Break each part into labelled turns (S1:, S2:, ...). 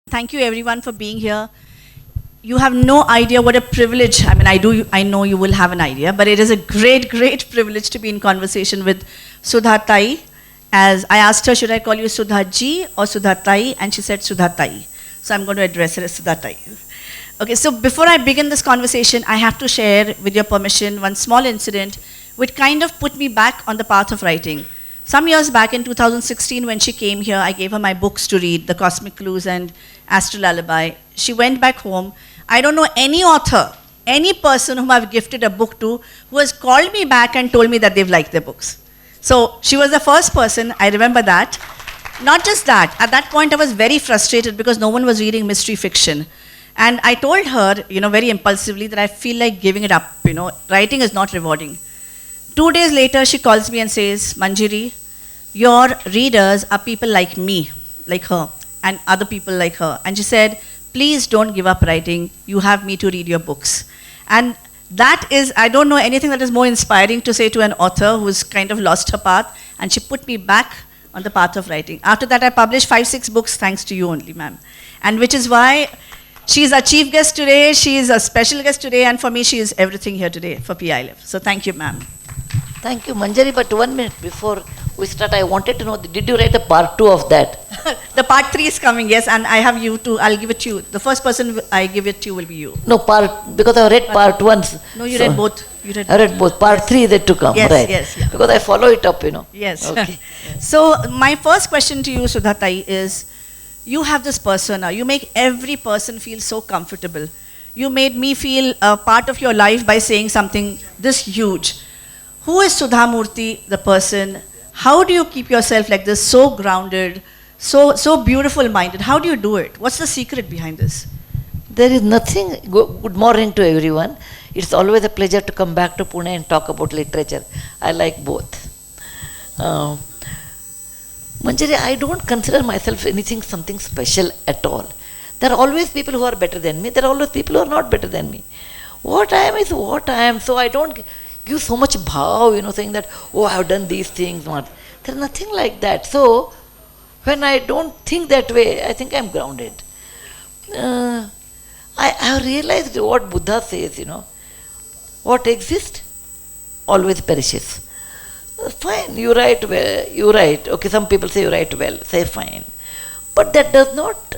S1: Thank you everyone for being here. You have no idea what a privilege. I mean, I know you will have an idea, but it is a great, great privilege to be in conversation with Sudha Tai. As I asked her, should I call you Sudha Ji or Sudha Tai? And she said Sudha Tai. So I'm going to address her as Sudha Tai. Okay, so before I begin this conversation, I have to share, with your permission, one small incident which kind of put me back on the path of writing. Some years back in 2016, when she came here, I gave her my books to read, The Cosmic Clues and Astral Lullaby. She went back home. I don't know any author, any person whom I've gifted a book to, who has called me back and told me that they've liked their books. So she was the first person, I remember that. Not just that, at that point I was very frustrated because no one was reading mystery fiction. And I told her, very impulsively that I feel like giving it up, writing is not rewarding. 2 days later, she calls me and says, Manjiri, your readers are people like me, like her, and other people like her. And she said, please don't give up writing. You have me to read your books. And that is, I don't know anything that is more inspiring to say to an author who's kind of lost her path. And she put me back on the path of writing. After that, I published 5-6 books thanks to you only, ma'am. And which is why she's a chief guest today, she is a special guest today, and for me, she is everything here today for PILF. So thank you, ma'am.
S2: Thank you, Manjari. But 1 minute before we start, I wanted to know, did you write a part 2 of that?
S1: The part 3 is coming, yes, and I have you too. I'll give it to you. The first person I give it to will be you.
S2: No, because I read part 1.
S1: No, you read both.
S2: I read both. Part 3 is yet to come,
S1: yes,
S2: right?
S1: Yes, yeah.
S2: Because I follow it up,
S1: Yes.
S2: Okay.
S1: So my first question to you, Sudha Tai, is you have this persona. You make every person feel so comfortable. You made me feel a part of your life by saying something this huge. Who is Sudha Murty, the person? How do you keep yourself like this, so grounded, so beautiful-minded? How do you do it? What's the secret behind this?
S2: There is nothing. Good morning to everyone. It's always a pleasure to come back to Pune and talk about literature. I like both. Manjari, I don't consider myself something special at all. There are always people who are better than me. There are always people who are not better than me. What I am is what I am. So I don't give so much bhav, saying that, oh, I have done these things. There's nothing like that. So when I don't think that way, I think I'm grounded. I have realized what Buddha says, what exists always perishes. Fine, you write well, you write. Okay, some people say you write well, say fine. But that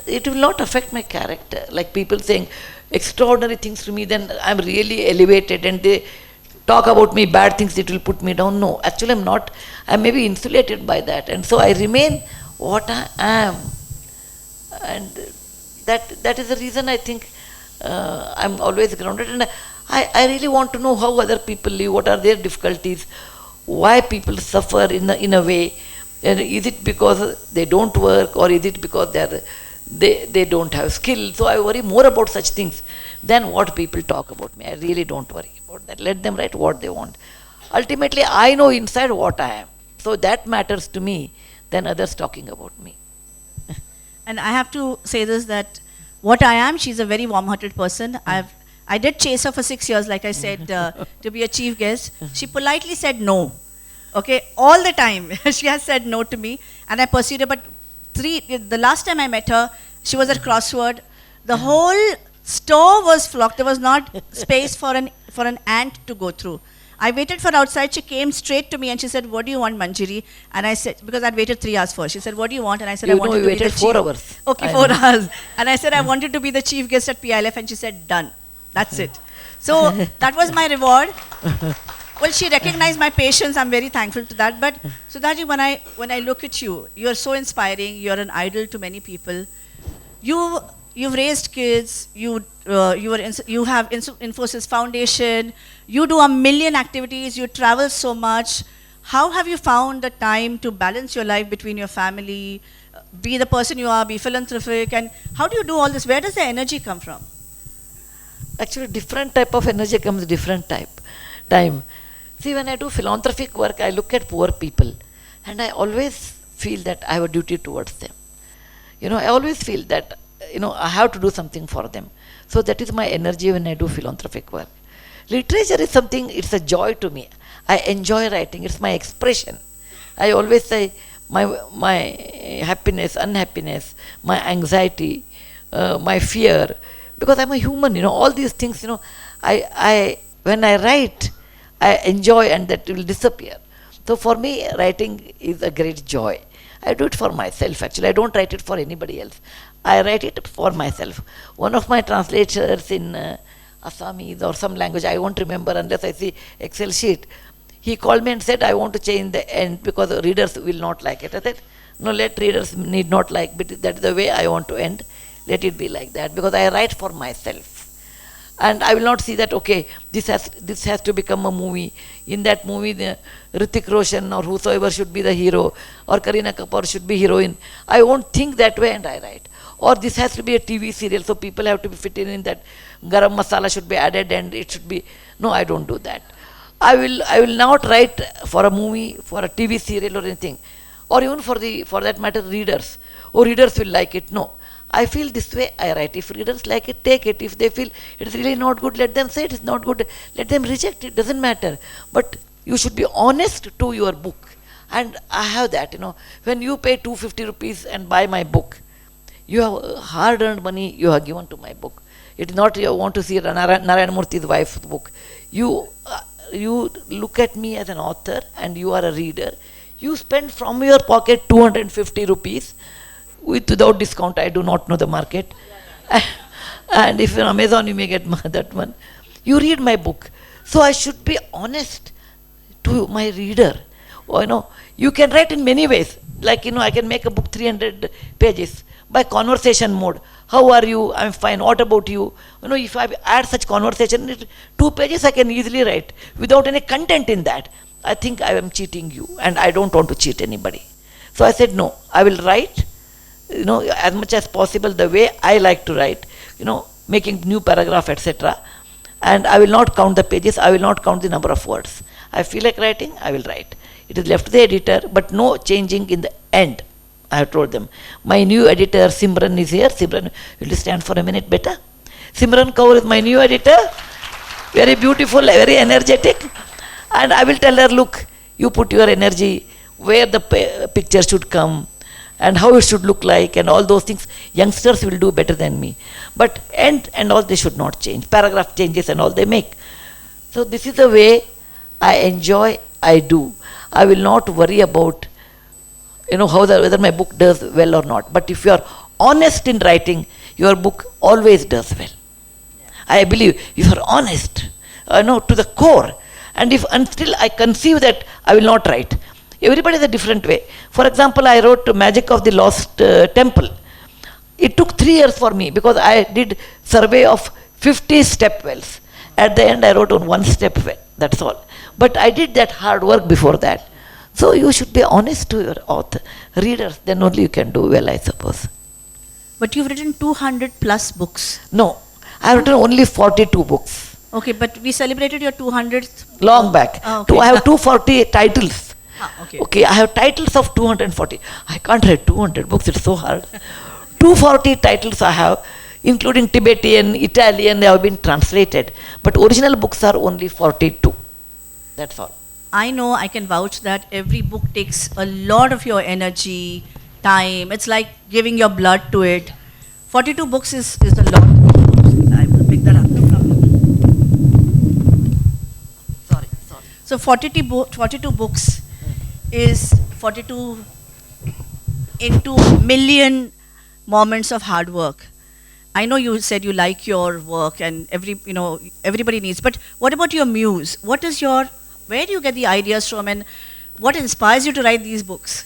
S2: it will not affect my character. Like people saying extraordinary things to me, then I'm really elevated and they talk about me, bad things, it will put me down. No, actually I'm not. I'm maybe insulated by that. And so I remain what I am. And that is the reason I think I'm always grounded. And I really want to know how other people live, what are their difficulties, why people suffer in a way. And is it because they don't work, or is it because they don't have skill? So I worry more about such things than what people talk about me. I really don't worry about that. Let them write what they want. Ultimately, I know inside what I am. So that matters to me than others talking about me.
S1: And I have to say this, that what I am, she's a very warm-hearted person. I did chase her for 6 years, like I said, to be a chief guest. She politely said no. Okay, all the time she has said no to me, and I pursued her. But the last time I met her, she was at Crossword. The whole store was flocked. There was not space for an ant to go through. I waited for outside. She came straight to me and she said, "What do you want, Manjiri?" And I said, because I'd waited 3 hours first. She said, "What do you want?" And I said, "I wanted to be the chief."
S2: 4 hours.
S1: Okay, 4 hours. And I said, "I wanted to be the chief guest at PILF," and she said, "Done. That's it." So that was my reward. Well, she recognized my patience. I'm very thankful to that. But Sudhaji, when I look at you, you're so inspiring. You're an idol to many people. You've raised kids. You have Infosys Foundation. You do a million activities. You travel so much. How have you found the time to balance your life between your family, be the person you are, be philanthropic, and how do you do all this? Where does the energy come from?
S2: Actually, different type of energy comes different time. See, when I do philanthropic work, I look at poor people and I always feel that I have a duty towards them. I always feel that, I have to do something for them. So that is my energy when I do philanthropic work. Literature is something, it's a joy to me. I enjoy writing, it's my expression. I always say my happiness, unhappiness, my anxiety, my fear, because I'm a human, all these things, when I write, I enjoy and that will disappear. So for me, writing is a great joy. I do it for myself actually. I don't write it for anybody else. I write it for myself. One of my translators in Assamese or some language, I won't remember unless I see Excel sheet. He called me and said, I want to change the end because the readers will not like it. I said, no, let readers need not like, but that is the way I want to end. Let it be like that because I write for myself. And I will not see that, okay, this has to become a movie. In that movie, the Hrithik Roshan or whosoever should be the hero, or Kareena Kapoor should be heroine. I won't think that way and I write. Or this has to be a TV serial, so people have to be fitted in that garam masala should be added and it should be. No, I don't do that. I will not write for a movie, for a TV serial or anything, or even for that matter readers. Oh, readers will like it. No, I feel this way, I write. If readers like it, take it. If they feel it's really not good, let them say it is not good. Let them reject it. Doesn't matter. But you should be honest to your book. And I have that. When you pay 250 rupees and buy my book, you have hard-earned money you have given to my book. It is not you want to see Narayana Murty's wife's book. You look at me as an author and you are a reader. You spend from your pocket 250 rupees without discount. I do not know the market. And if on Amazon you may get that one. You read my book. So I should be honest to my reader. You can write in many ways. Like, I can make a book 300 pages by conversation mode. How are you? I'm fine. What about you? If I add such conversation, 2 pages I can easily write without any content in that. I think I am cheating you and I don't want to cheat anybody. So I said, no, I will write, as much as possible the way I like to write, making new paragraph, etc. And I will not count the pages. I will not count the number of words. I feel like writing, I will write. It is left to the editor, but no changing in the end. I have told them. My new editor, Simran, is here. Simran, will you stand for a minute better? Simran Kaur is my new editor. Very beautiful, very energetic. And I will tell her, look, you put your energy where the picture should come and how it should look like and all those things. Youngsters will do better than me. But end and all, they should not change. Paragraph changes and all they make. So this is the way I enjoy, I do. I will not worry about whether my book does well or not. But if you are honest in writing, your book always does well. I believe if you are honest, to the core, and if until I conceive that, I will not write. Everybody is a different way. For example, I wrote Magic of the Lost Temple. It took 3 years for me because I did survey of 50 step wells. At the end, I wrote on 1 step well. That's all. But I did that hard work before that. So you should be honest to your author, readers, then only you can do well, I suppose.
S1: But you've written 200 plus books.
S2: No, I have written only 42 books.
S1: Okay, but we celebrated your 200th.
S2: Long back.
S1: Oh, okay.
S2: I have 240 titles.
S1: Okay.
S2: Okay, I have titles of 240. I can't write 200 books, it's so hard. 240 titles I have, including Tibetan, Italian, they have been translated. But original books are only 42. That's all.
S1: I know, I can vouch that every book takes a lot of your energy, time. It's like giving your blood to it. 42 books is a lot. I will pick that up. No problem.
S2: Sorry.
S1: So 42 books is 42 into million moments of hard work. I know you said you like your work and everybody needs, but what about your muse? Where do you get the ideas from and what inspires you to write these books?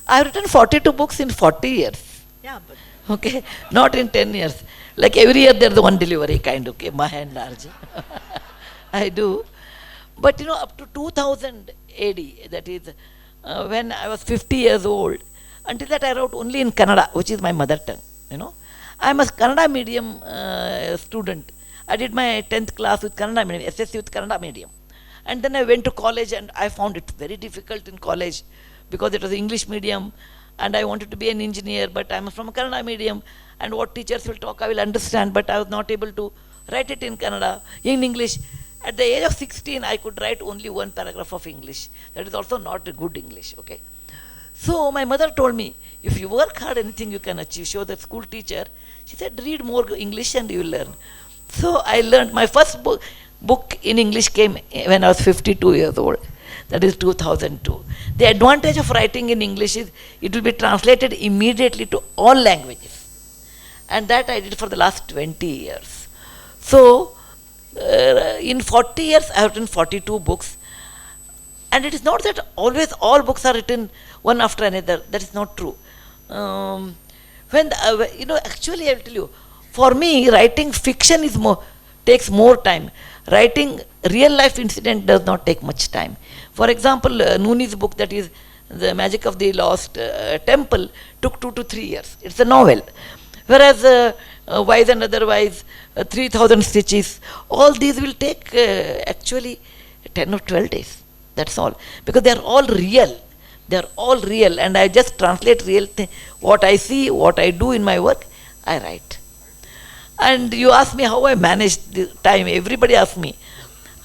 S2: I've written 42 books in 40 years.
S1: Yeah, but
S2: Okay, not in 10 years. Like every year there's one delivery kind, okay, my hand large. I do. But up to 2000 AD, that is when I was 50 years old, until that I wrote only in Kannada, which is my mother tongue, I'm a Kannada medium student. I did my 10th class with Kannada medium, SSC with Kannada medium. And then I went to college and I found it very difficult in college because it was English medium and I wanted to be an engineer, but I'm from a Kannada medium and what teachers will talk I will understand, but I was not able to write it in Kannada, in English. At the age of 16, I could write only 1 paragraph of English. That is also not a good English, okay. So my mother told me, if you work hard, anything you can achieve. She was a school teacher. She said, read more English and you will learn. So I learned. My first book in English came when I was 52 years old. That is 2002. The advantage of writing in English is it will be translated immediately to all languages. And that I did for the last 20 years. So, in 40 years, I have written 42 books. And it is not that always all books are written one after another. That is not true. Actually, I will tell you, for me, writing fiction takes more time. Writing real life incident does not take much time. For example, Nooni's book, that is The Magic of the Lost Temple, took 2 to 3 years. It's a novel. Whereas Wise and Otherwise, 3000 Stitches, all these will take actually 10 or 12 days. That's all. Because they are all real. They are all real. And I just translate real what I see, what I do in my work, I write. And you ask me how I manage the time. Everybody asks me.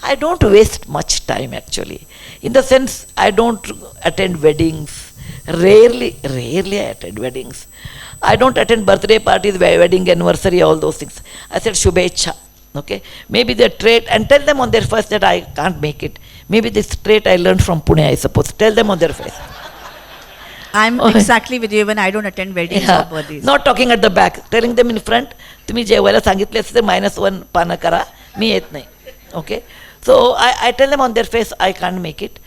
S2: I don't waste much time actually. In the sense, I don't attend weddings. Rarely I attend weddings. I don't attend birthday parties, wedding anniversary, all those things. I said Shubhecha. Okay? Maybe the trait, and tell them on their face that I can't make it. Maybe this trait I learned from Pune, I suppose. Tell them on their face.
S1: I'm exactly with you when I don't attend weddings or birthdays.
S2: Not talking at the back, telling them in front, तुम्ही जेवायला सांगितले असते -1 पानं करा, मी येत नाही. Okay? So I tell them on their face I can't make it.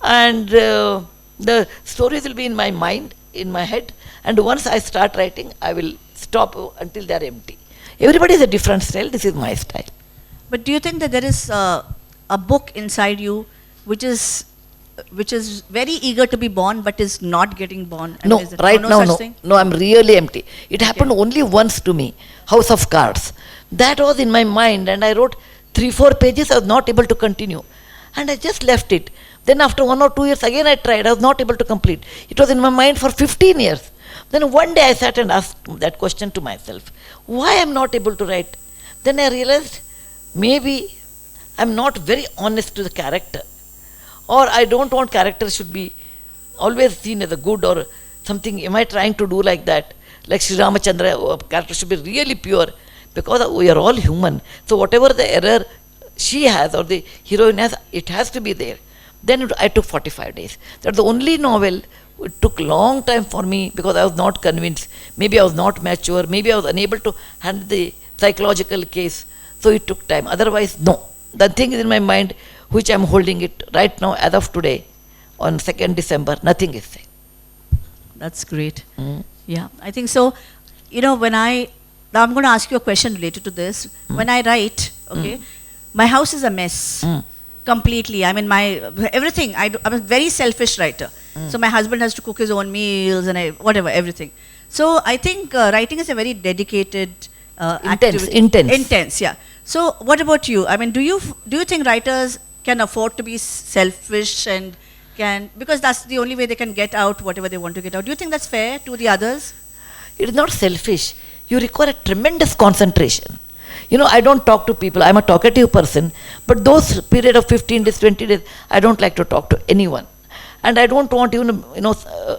S2: And the stories will be in my mind, in my head. And once I start writing, I will stop until they are empty. Everybody has a different style. This is my style.
S1: But do you think that there is a book inside you which is very eager to be born but is not getting born?
S2: No, right now, no. No, I'm really empty. It happened only once to me, House of Cards. That was in my mind and I wrote 3-4 pages. I was not able to continue. And I just left it. Then after 1 or 2 years, again I tried. I was not able to complete. It was in my mind for 15 years. Then one day I sat and asked that question to myself. Why I'm not able to write? Then I realized maybe I'm not very honest to the character. Or I don't want characters should be always seen as a good or something. Am I trying to do like that? Like Sri Ramachandra, character should be really pure. Because we are all human. So whatever the error she has or the heroine has, it has to be there. Then I took 45 days. That's the only novel. It took long time for me because I was not convinced. Maybe I was not mature. Maybe I was unable to handle the psychological case. So it took time. Otherwise, no. The thing is in my mind, which I'm holding it right now as of today, on 2nd December, nothing is there.
S1: That's great. Yeah, I think so. Now I'm going to ask you a question related to this. When I write, my house is a mess. Completely. I mean, everything. I'm a very selfish writer. So my husband has to cook his own meals and everything. So I think writing is a very dedicated activity. Intense, yeah. So what about you? I mean, do you think writers can afford to be selfish and because that's the only way they can get out whatever they want to get out? Do you think that's fair to the others?
S2: It is not selfish. You require a tremendous concentration. I don't talk to people. I'm a talkative person. But those period of 15 days, 20 days, I don't like to talk to anyone. And I don't want even,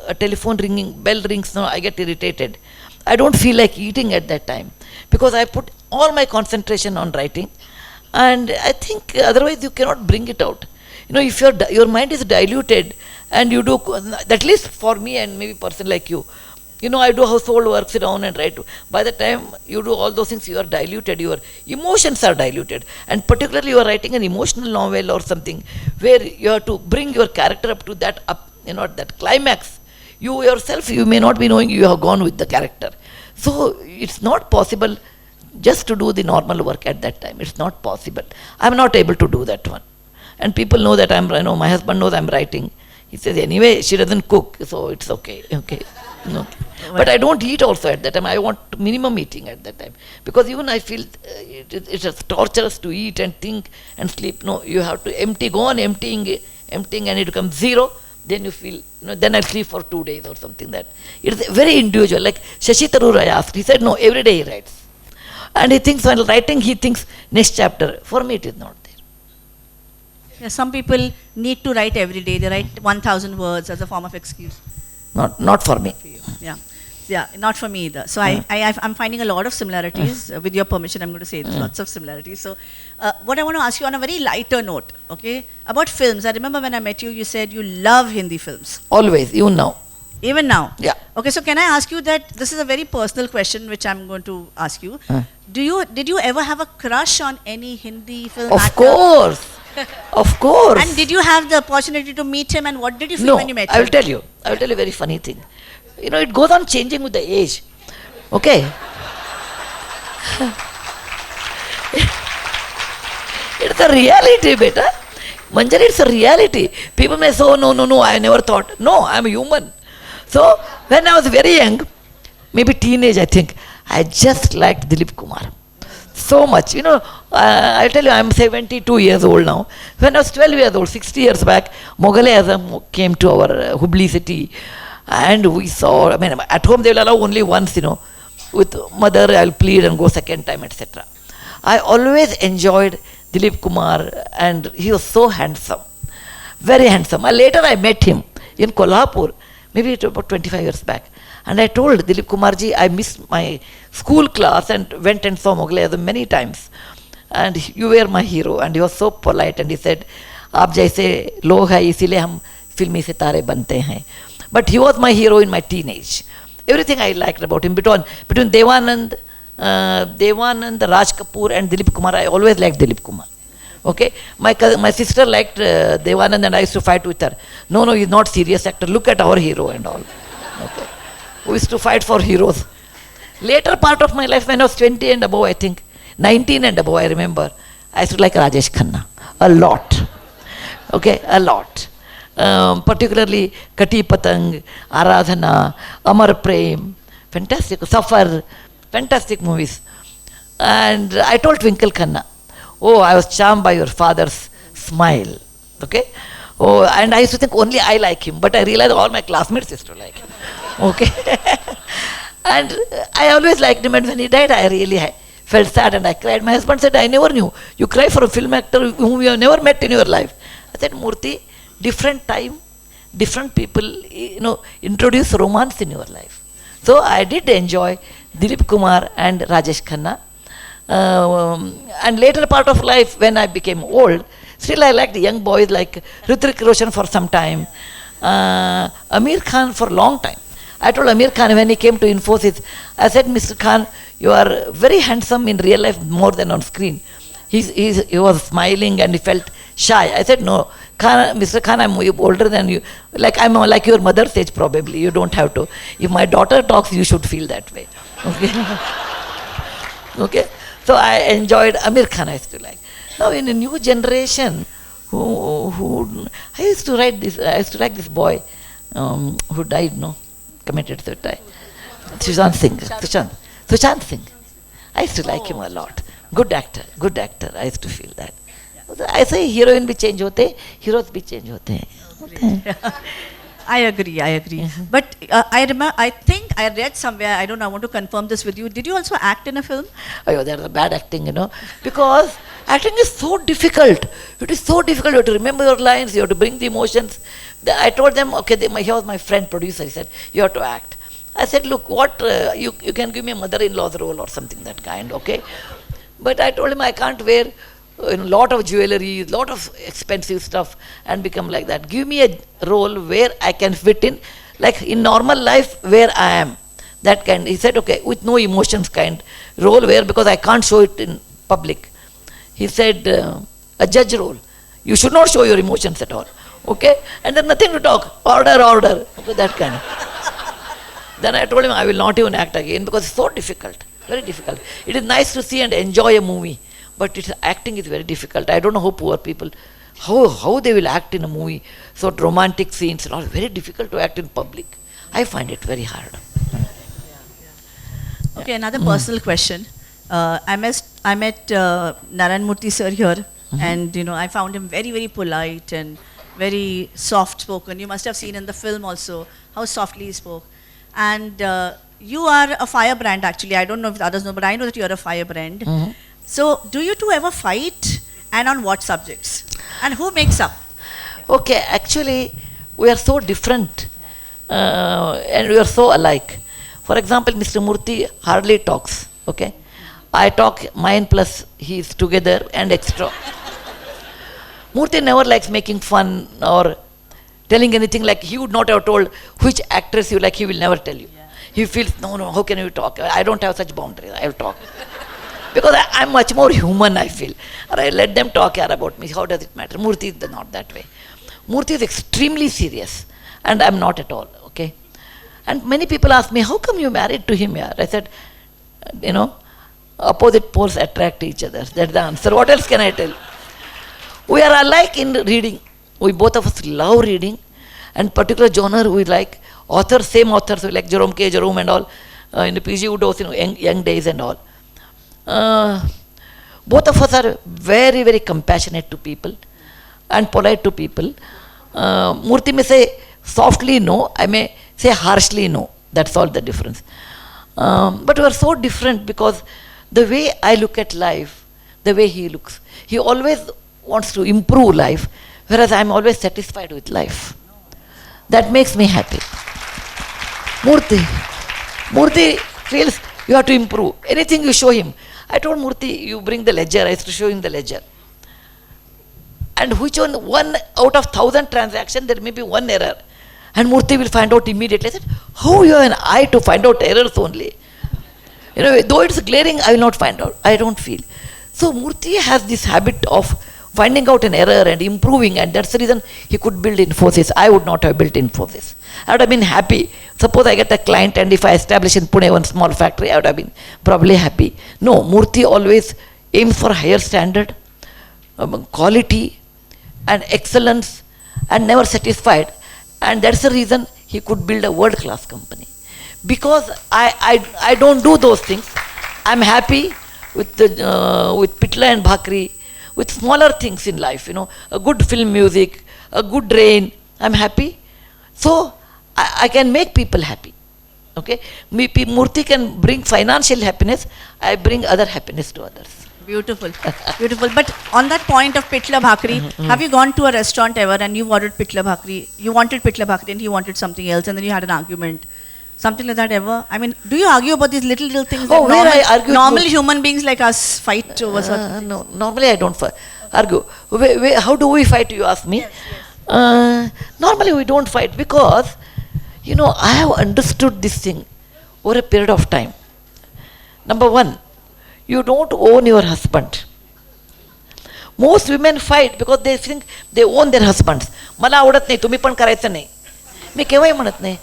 S2: a telephone ringing, bell rings, I get irritated. I don't feel like eating at that time. Because I put all my concentration on writing. And I think otherwise you cannot bring it out. If your mind is diluted and you do, at least for me and maybe person like you, I do household work, sit down and write. By the time you do all those things, you are diluted, your emotions are diluted. And particularly you are writing an emotional novel or something where you have to bring your character up to that that climax. You yourself, you may not be knowing you have gone with the character. So it's not possible just to do the normal work at that time. It's not possible. I'm not able to do that one. And people know that my husband knows I'm writing. He says, anyway, she doesn't cook, so it's okay. No. But I don't eat also at that time. I want minimum eating at that time. Because even I feel it is torturous to eat and think and sleep. No, you have to go on emptying and it becomes zero. Then you feel, then I'll sleep for 2 days or something that. It's very individual. Like Shashi Tharoor I asked, he said, no, every day he writes. And he thinks while writing, he thinks next chapter. For me, it is not there.
S1: Yeah, some people need to write every day. They write 1,000 words as a form of excuse.
S2: Not for me.
S1: Yeah. Yeah, not for me either. So I'm finding a lot of similarities. With your permission, I'm going to say there's lots of similarities. So, what I want to ask you on a very lighter note, okay, about films. I remember when I met you, you said you love Hindi films.
S2: Always, you know.
S1: Even now.
S2: Yeah.
S1: Okay, so can I ask you that this is a very personal question, which I'm going to ask you. Did you ever have a crush on any Hindi film
S2: Of
S1: actor?
S2: course. Of course.
S1: And did you have the opportunity to meet him? And what did you feel
S2: No,
S1: when you met
S2: I will
S1: him?
S2: tell you. I will tell you a very funny thing. You know, it goes on changing with the age. Okay? It's a reality, beta. Manjari, it's a reality. People may say, oh, no, I never thought. No, I'm a human. So, when I was very young, maybe teenage, I think, I just liked Dilip Kumar. So much. You know, I'll tell you, I'm 72 years old now. When I was 12 years old, 60 years back, Mughal Azam came to our Hubli city. And we saw, I mean, at home they will allow only once, you know. With mother, I'll plead and go second time, etc. I always enjoyed Dilip Kumar, and he was so handsome. Very handsome. Later I met him in Kolhapur, maybe it was about 25 years back. And I told Dilip Kumarji, I missed my school class and went and saw Mughal Azam many times. And you were my hero. And he was so polite, and he said, आप जैसे लोग हैं इसीलिए हम फिल्मी सितारे बनते हैं. But he was my hero in my teenage. Everything I liked about him. Between Devanand, Raj Kapoor and Dilip Kumar, I always liked Dilip Kumar. Okay? My sister liked Devanand, and I used to fight with her. No, he's not serious actor. Look at our hero and all. Okay? We used to fight for heroes. Later part of my life, when I was 20 and above, I think, 19 and above, I remember, I used to like Rajesh Khanna. A lot. Okay? A lot. Particularly Kati Patang, Aradhana, Amar Prem, fantastic, Safar, fantastic movies. And I told Twinkle Khanna, oh, I was charmed by your father's smile. Okay? Oh, and I used to think only I like him, but I realized all my classmates used to like him. Okay? And I always liked him, and when he died, I really felt sad and I cried. My husband said, I never knew. You cry for a film actor whom you have never met in your life. I said, Murty, different time, different people, you know, introduce romance in your life. So I did enjoy Dilip Kumar and Rajesh Khanna. And later part of life, when I became old, still I liked young boys like Hrithik Roshan for some time, Amir Khan for a long time. I told Amir Khan when he came to Infosys, I said, Mr. Khan, you are very handsome in real life more than on screen. He was smiling and he felt shy. I said, no, Khan, Mr. Khan, I'm older than you. I'm like your mother's age probably. You don't have to. If my daughter talks, you should feel that way. Okay? Okay? So I enjoyed Amir Khan, I used to like. Now in a new generation, I used to like this boy who died, committed suicide. Sushant Singh. I used to like him a lot. Good actor. I used to feel that. ऐसे ही heroine भी change होते हैं, heroes भी change होते हैं.
S1: I agree. But I think I read somewhere, I don't know, I want to confirm this with you. Did you also act in a film?
S2: Oh, that's bad acting, because acting is so difficult. It is so difficult. You have to remember your lines, you have to bring the emotions. I told them, okay, here was my friend producer, he said, you have to act. I said, look, you can give me a mother-in-law's role or something that kind, okay? But I told him I can't wear a lot of jewelry, lot of expensive stuff and become like that. Give me a role where I can fit in, like in normal life where I am. That kind. He said, okay, with no emotions kind role where, because I can't show it in public. He said, a judge role. You should not show your emotions at all. Okay? And there's nothing to talk. Order. Okay, that kind. Then I told him I will not even act again because it's so difficult. Very difficult. It is nice to see and enjoy a movie. But acting is very difficult. I don't know how poor people, how they will act in a movie. So romantic scenes are all very difficult to act in public. I find it very hard.
S1: Okay, another personal question. I met Narayan Murty sir here, and I found him very, very polite and very soft spoken. You must have seen in the film also how softly he spoke. And you are a firebrand actually. I don't know if others know, but I know that you are a firebrand. So, do you two ever fight, and on what subjects? And who makes up?
S2: Okay, actually, we are so different and we are so alike. For example, Mr. Murty hardly talks, okay? I talk mine plus he is together and extra. Murty never likes making fun or telling anything, like he would not have told which actress you like, he will never tell you. Yeah. He feels, no, how can you talk? I don't have such boundaries, I will talk. Because I'm much more human, I feel. Or I let them talk here about me, how does it matter? Murty is not that way. Murty is extremely serious, and I'm not at all, okay? And many people ask me, how come you married to him here? I said, opposite poles attract each other. That's the answer. What else can I tell? We are alike in reading. We both of us love reading, and particular genre we like. Authors, same authors, we like Jerome and all, in the PG Udos, young days and all. Both of us are very, very compassionate to people and polite to people. Murty may say softly no, I may say harshly no. That's all the difference. But we are so different because the way I look at life, the way he looks, he always wants to improve life, whereas I am always satisfied with life. That makes me happy. Murty feels you have to improve. Anything you show him. I told Murty, you bring the ledger. I used to show him the ledger. And which one out of 1,000 transactions, there may be one error. And Murty will find out immediately. I said, how you have an eye to find out errors only? Though it's glaring, I will not find out. I don't feel. So Murty has this habit of finding out an error and improving, and that's the reason he could build Infosys. I would not have built Infosys. I would have been happy. Suppose I get a client, and if I establish in Pune one small factory, I would have been probably happy. No, Murty always aims for higher standard, quality, and excellence, and never satisfied. And that's the reason he could build a world-class company. Because I don't do those things. I'm happy with Pitla and Bhakri, with smaller things in life, a good film music, a good rain, I'm happy. So I can make people happy. Okay? Murty can bring financial happiness, I bring other happiness to others.
S1: Beautiful, beautiful. But on that point of Pitla Bhakri, have you gone to a restaurant ever and you ordered Pitla Bhakri, you wanted Pitla Bhakri and he wanted something else, and then you had an argument? Something like that ever? I mean, do you argue about these little things that normal human beings like us fight over something?
S2: No, normally I don't argue. How do we fight, you ask me?
S1: Yes, yes.
S2: Normally we don't fight because, I have understood this thing over a period of time. Number one, you don't own your husband. Most women fight because they think they own their husbands. मला आवडत नाही, तुम्ही पण करायचं नाही. मी केव्हाही म्हणत नाही.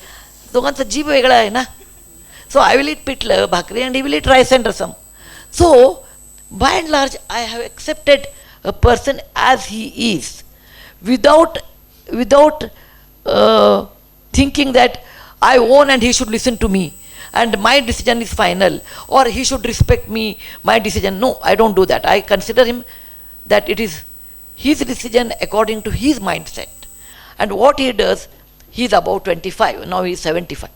S2: दोघांचा जीव वेगळा आहे ना. So I will eat pitla, bhakri, and he will eat rice and rasam. So, by and large, I have accepted a person as he is, without thinking that I own and he should listen to me, and my decision is final, or he should respect me, my decision. No, I don't do that. I consider him that it is his decision according to his mindset. And what he does, he is about 25, now he is 75.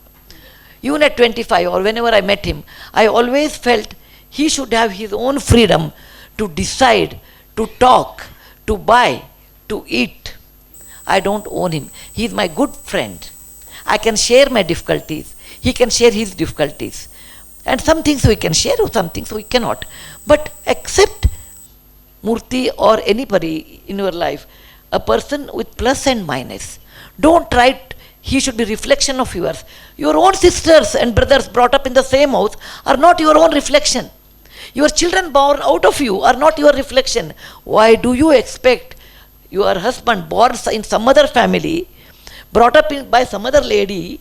S2: Even at 25 or whenever I met him, I always felt he should have his own freedom to decide, to talk, to buy, to eat. I don't own him. He is my good friend. I can share my difficulties. He can share his difficulties. And some things we can share, or some things we cannot. But accept Murty or anybody in your life, a person with plus and minus. Don't try, he should be reflection of yours. Your own sisters and brothers brought up in the same house are not your own reflection. Your children born out of you are not your reflection. Why do you expect your husband born in some other family, brought up by some other lady,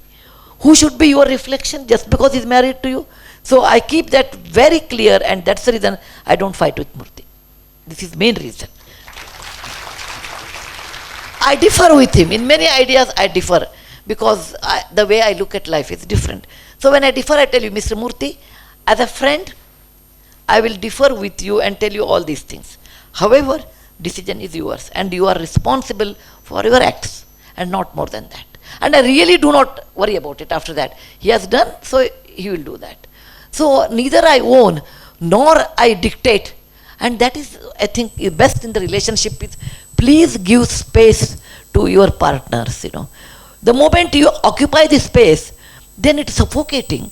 S2: who should be your reflection just because he's married to you? So I keep that very clear, and that's the reason I don't fight with Murty. This is the main reason. I differ with him. In many ideas I differ because the way I look at life is different. So when I differ, I tell you, Mr. Murty, as a friend, I will differ with you and tell you all these things. However, decision is yours and you are responsible for your acts and not more than that. And I really do not worry about it after that. He has done, so he will do that. So neither I own nor I dictate. And that is, I think, best in the relationship is please give space to your partners, The moment you occupy the space, then it's suffocating.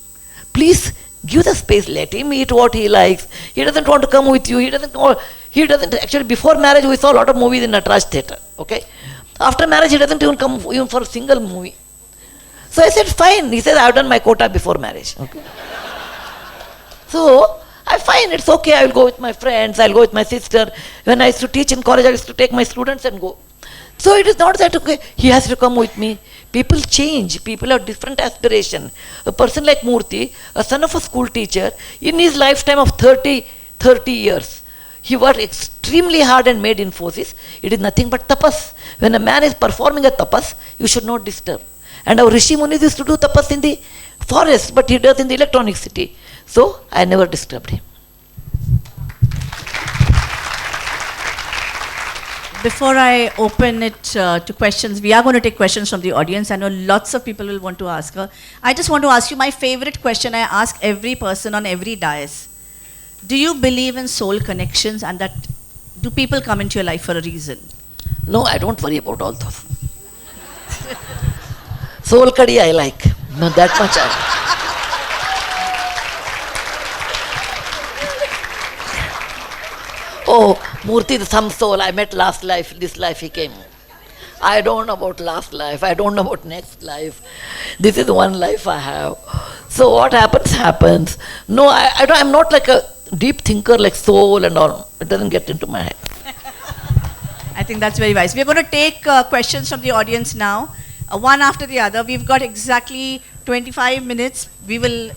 S2: Please give the space, let him eat what he likes. He doesn't want to come with you, he doesn't, actually before marriage we saw a lot of movies in Nataraj theatre, okay? After marriage he doesn't even come even for a single movie. So I said, fine. He said, I've done my quota before marriage. Okay. So, I find it's okay, I will go with my friends, I'll go with my sister. When I used to teach in college, I used to take my students and go. So it is not that, okay, he has to come with me. People change, people have different aspiration. A person like Murty, a son of a school teacher, in his lifetime of 30 years, he worked extremely hard and made Infosys. It is nothing but tapas. When a man is performing a tapas, you should not disturb. And our Rishi Munis used to do tapas in the forest, but he does in the electronic city. So I never disturbed him.
S1: Before I open it to questions, we are going to take questions from the audience. I know lots of people will want to ask her. I just want to ask you my favorite question I ask every person on every dais. Do you believe in soul connections, and that do people come into your life for a reason?
S2: No, I don't worry about all those. Soul curry I like. No, that much I like. Oh, Murty, some soul I met last life, this life he came. I don't know about last life, I don't know about next life. This is one life I have. So what happens, happens. No, I'm not like a deep thinker like soul and all. It doesn't get into my head.
S1: I think that's very wise. We're going to take questions from the audience now, one after the other. We've got exactly 25 minutes. We will.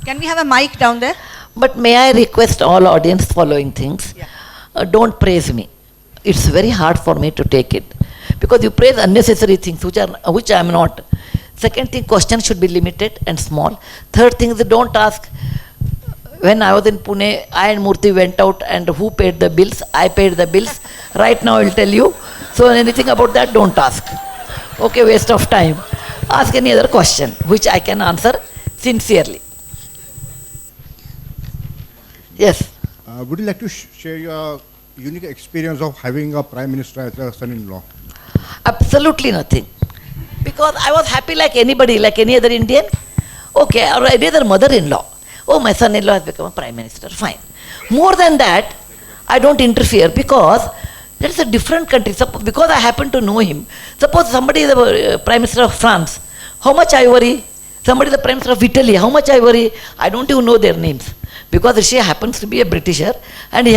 S1: Can we have a mic down there?
S2: But may I request all audience following things?
S1: Yeah.
S2: Don't praise me. It's very hard for me to take it. Because you praise unnecessary things which I am not. Second thing, questions should be limited and small. Third thing is don't ask. When I was in Pune, I and Murty went out and who paid the bills? I paid the bills. Right now I will tell you. So anything about that, don't ask. Okay, waste of time. Ask any other question which I can answer sincerely. Yes.
S3: Would you like to share your unique experience of having a Prime Minister as a son-in-law?
S2: Absolutely nothing. Because I was happy like anybody, like any other Indian. Okay, or any other mother-in-law. Oh, my son-in-law has become a Prime Minister. Fine. More than that, I don't interfere because that's a different country. Because I happen to know him. Suppose somebody is the Prime Minister of France. How much I worry? Somebody is the Prime Minister of Italy. How much I worry? I don't even know their names. Because Rishi happens to be a Britisher, and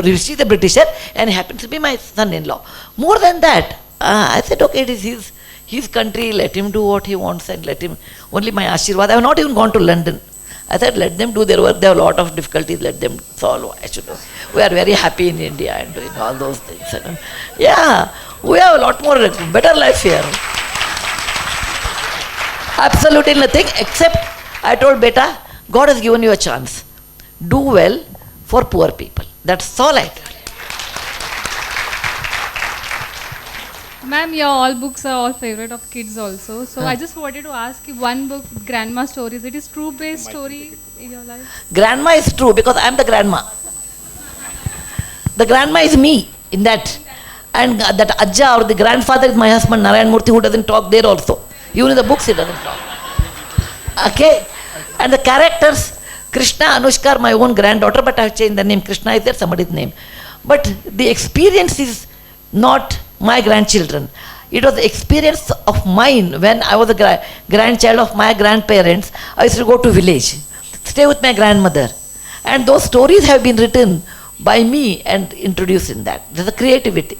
S2: Rishi is a Britisher, and he happens to be my son-in-law. More than that, I said, okay, it is his country, let him do what he wants, and let him, only my Ashirwad. I have not even gone to London. I said, let them do their work, they have a lot of difficulties, let them solve what I should do. We are very happy in India and doing all those things. Yeah, we have a lot more, better life here. Absolutely nothing, except I told Beta, God has given you a chance. Do well for poor people. That's all I tell you.
S4: Ma'am, your all books are all favorite of kids also. So I just wanted to ask you one book, Grandma Stories. It is true-based story in your life?
S2: Grandma is true because I am the grandma. The grandma is me in that. And that Ajja or the grandfather is my husband, Narayan Murthy, who doesn't talk there also. Even in the books he doesn't talk. Okay? And the characters, Krishna, Anushka are my own granddaughter, but I have changed the name. Krishna is there, somebody's name. But the experience is not my grandchildren. It was the experience of mine when I was a grandchild of my grandparents. I used to go to village, stay with my grandmother. And those stories have been written by me and introduced in that. There's a creativity.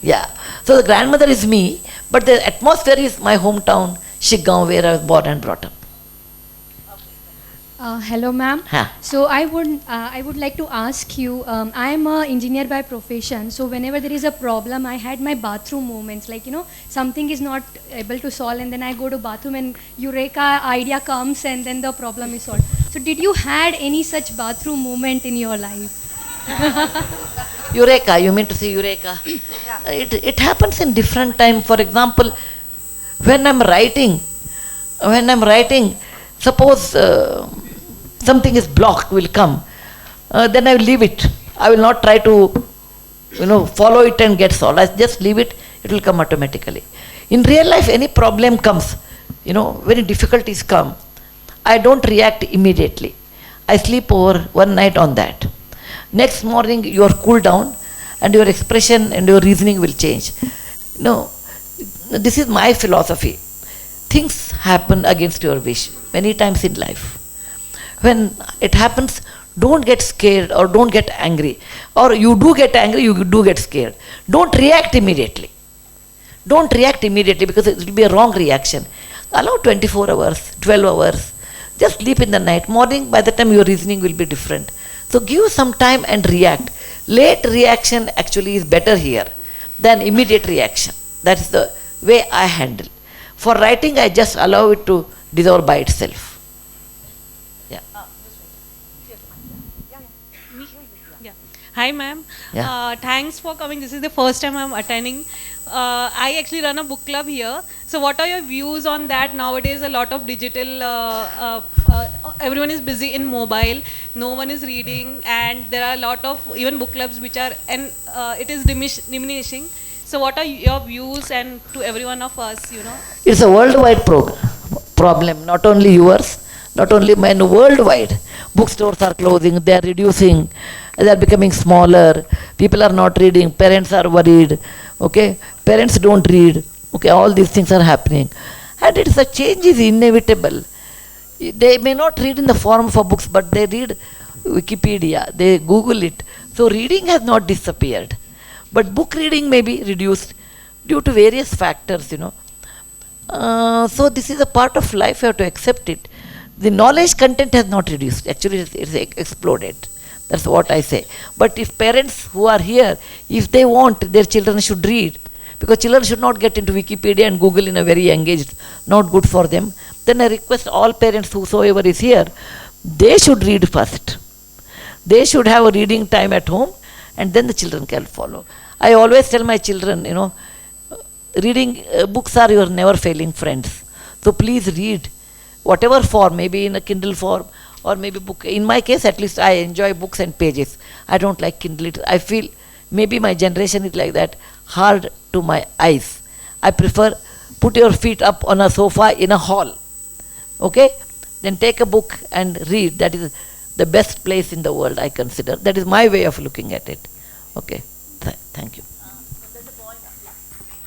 S2: Yeah. So the grandmother is me, but the atmosphere is my hometown, Shiggaon, where I was born and brought up.
S5: Hello, ma'am.
S2: Huh.
S5: So I would like to ask you. I am an engineer by profession. So whenever there is a problem, I had my bathroom moments. Like something is not able to solve, and then I go to bathroom, and eureka idea comes, and then the problem is solved. So did you had any such bathroom moment in your life?
S2: Eureka, you mean to say eureka? Yeah. It happens in different time. For example, when I'm writing, suppose something is blocked, will come, then I will leave it. I will not try to, follow it and get solved. I just leave it, it will come automatically. In real life, any problem comes, when difficulties come, I don't react immediately. I sleep over one night on that. Next morning you are cooled down and your expression and your reasoning will change. No, this is my philosophy. Things happen against your wish many times in life. When it happens, don't get scared or don't get angry. Or you do get angry, you do get scared. Don't react immediately. Don't react immediately because it will be a wrong reaction. Allow 24 hours, 12 hours. Just sleep in the night. Morning, by the time your reasoning will be different. So give some time and react. Late reaction actually is better here than immediate reaction. That's the way I handle. For writing, I just allow it to dissolve by itself. Yeah.
S6: Yeah. Hi, ma'am.
S2: Yeah.
S6: Thanks for coming. This is the first time I'm attending. I actually run a book club here. So, what are your views on that? Nowadays, a lot of digital, everyone is busy in mobile. No one is reading, and there are a lot of even book clubs which are, and it is diminishing. So, what are your views, and to every one of us, you know?
S2: It's a worldwide problem, not only yours, not only mine, worldwide. Bookstores are closing, they are reducing, they are becoming smaller, people are not reading, parents are worried, okay? Parents don't read, okay? All these things are happening. And it's a change is inevitable. They may not read in the form of books, but they read Wikipedia, they Google it. So reading has not disappeared. But book reading may be reduced due to various factors, you know. So this is a part of life, you have to accept it. The knowledge content has not reduced, actually it's exploded. That's what I say. But if parents who are here, if they want, their children should read. Because children should not get into Wikipedia and Google in a very young age, not good for them. Then I request all parents, whosoever is here, they should read first. They should have a reading time at home and then the children can follow. I always tell my children, you know, reading books are your never failing friends. So please read, whatever form, maybe in a Kindle form or maybe book. In my case, at least I enjoy books and pages. I don't like Kindle. I feel maybe my generation is like that, hard to my eyes. I prefer put your feet up on a sofa in a hall. Okay? Then take a book and read. That is the best place in the world, I consider. That is my way of looking at it. Okay? Thank you.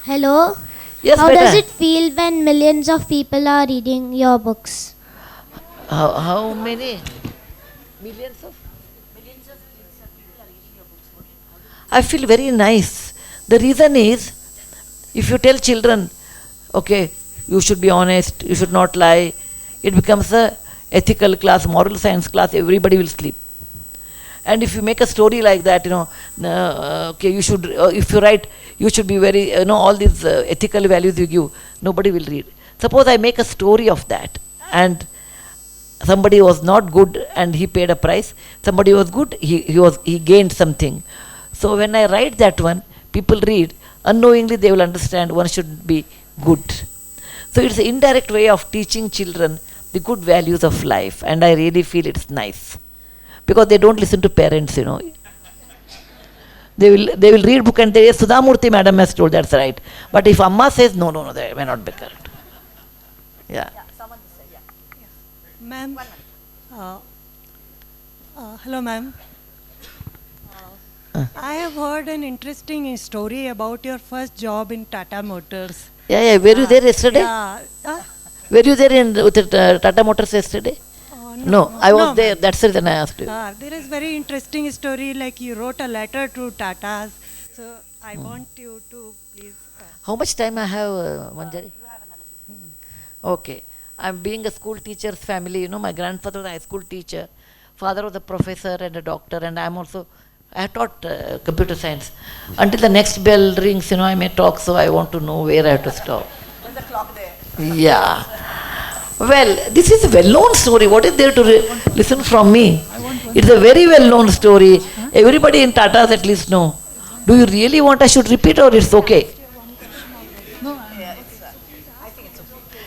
S7: Hello.
S2: Yes,
S7: How
S2: beta.
S7: does it feel when millions of people are reading your books?
S2: How many? Millions of? I feel very nice. The reason is, if you tell children, okay, you should be honest, you should not lie, it becomes a ethical class, moral science class, everybody will sleep. And if you make a story like that, you know, okay, you should, if you write, you should be very, you know, all these ethical values you give, nobody will read. Suppose I make a story of that, and somebody was not good and he paid a price, somebody was good, he gained something. So when I write that one, people read, unknowingly they will understand one should be good. So it's an indirect way of teaching children the good values of life, and I really feel it's nice. Because they don't listen to parents, you know. They will read book and they, Sudha Murty madam has told, that's right. But if Amma says, no, they may not be correct. Yeah.
S8: Ma'am, hello ma'am. I have heard an interesting story about your first job in Tata Motors.
S2: Yeah, were you there yesterday?
S8: Yeah.
S2: Were you there with Tata Motors yesterday? No, I was there, that's the reason I asked you.
S8: There is very interesting story, like you wrote a letter to Tatas. So I want you to please.
S2: How much time I have, Manjari? Okay. I'm being a school teacher's family, you know, my grandfather was a high school teacher, father was a professor and a doctor, and I taught computer science. Until the next bell rings, you know, I may talk, so I want to know where I have to stop.
S1: There's a clock there.
S2: Yeah. Well, this is a well-known story. What is there to listen from me? It's a very well-known story. Everybody in Tatas at least know. Do you really want I should repeat or it's okay?